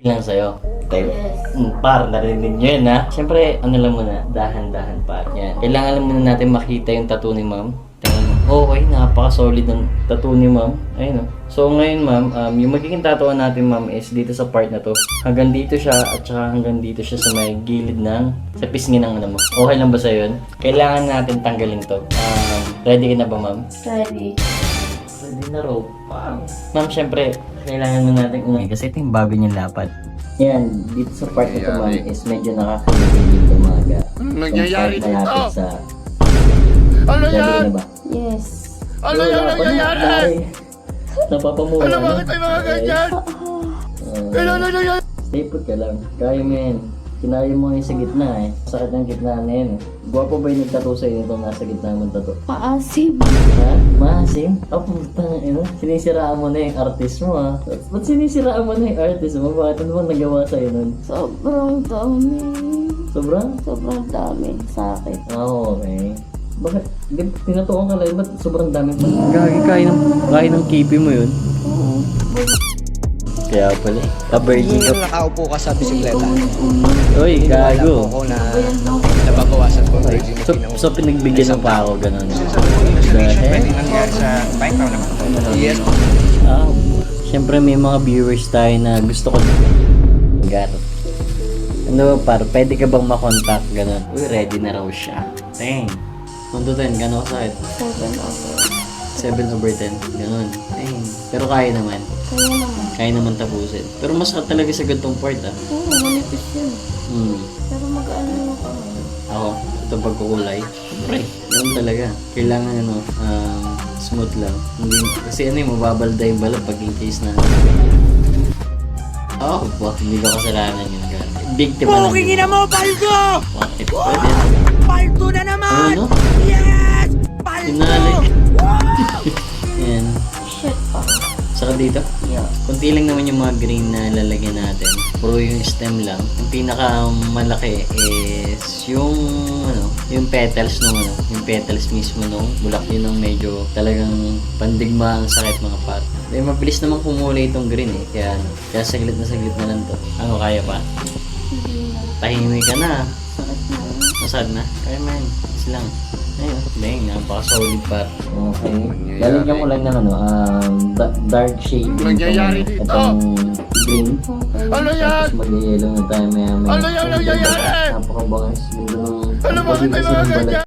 lang sa'yo. Tayo. Par, narinig nyo yan ha. Siyempre, ano lang muna, dahan-dahan par. Yan. Kailangan lang muna natin makita yung tattoo ni ma'am. Tingnan mo. Okay, napaka-solid ng tattoo ni ma'am. Ayun o. So ngayon ma'am, yung magiging tattoo natin ma'am is dito sa part na to. Hanggang dito siya at saka hanggang dito siya sa may gilid ng, sa pisngi ng ano mo. Okay lang ba sa'yo yun? Kailangan natin tanggalin to. Ready ka na ba ma'am? Ready. Ready na raw. Ma'am, syempre, kailangan mo natin unahin kasi ito yung bago niyang lapad. Yan, dito sa part na ito ma'am is medyo nakakalimutin dito mga Nangyayari dito! sa... Ano Ready ka yan? na ba? Yes. Ano yan nangyayari? Napapamura. Ano bakit may mga ganyan? Ano yan? Stay put ka lang. Kaya mo yan. Kinaya mo yung sa gitna eh. Sakit ng gitna na yan eh. Gwapo ba yung nagtato sa'yo itong nasa gitna mong tato? Maasim. Ha? Maasim? Oh, putang ina. Sinisiraan mo na yung artist mo ha. Ba't sinisiraan mo na yung artist mo? Bakit ano bang nagawa sa'yo nun? Sobrang dami. Sobrang? Sobrang dami sa akin. Okay. Bakit? Tinatukan ka lang. Ba't sobrang dami pa? Kaya ng kipi mo yun? Oo. Kaya pala. Ka-virgin ka. Yung nakaupo ka sa bisikleta. Uy, Alam gago. ko na nababawasan ko virgin So pinagbigyan mo pa ako ganun. Pwede nangyari sa bike raw naman. Yes. Siyempre may mga viewers tayo na gusto ko gar. Ano par, pwede ka bang makontak ganun? Uy, ready na raw siya. Dang. 1 to 10, gano'n ka sakit? 7 over 10, ganun. Dang. Pero kaya naman. Kaya naman. Kaya naman tapusin. Pero masakit talaga sa gantong part ah. Oo, manipis yun. Pero mag-ano ako. Ako, ito pagkukulay. Siyempre, ganun talaga. Kailangan ano, smooth lang. Hindi, kasi ano yung mababalda yung balat pag in case na... hindi ko kasalanan yun. Biktima lang. Pukingin na mo, Paldo! Bakit? Pwede. Paldo na naman! Ano? Yes! Paldo! Pinali. Yan. Shit pa. Saka dito. Yeah. Kunti lang naman yung mga green na lalagyan natin. Puro yung stem lang. Yung pinakamalaki is yung ano, yung petals nung ano, yung petals mismo nung bulak yun ng medyo talagang pandigma ang sakit mga pat. Eh mabilis naman kumulay itong green eh. Kaya ano, kaya saglit na lang to. Ano kaya pa? Hindi na. Tahimik ka na. Sakit na. Masad na? Kaya man. Is lang. Ayun. Dang, napaka-solid pa. Okay. Lalagyan ko lang ng ano, dark shade. Nangyayari dito? Itong green. Okay. Ano yan? Tapos mag-yellow na tayo maya-maya. Ano yan nangyayari? Napakabangas. Ano bakit may mga ganyan?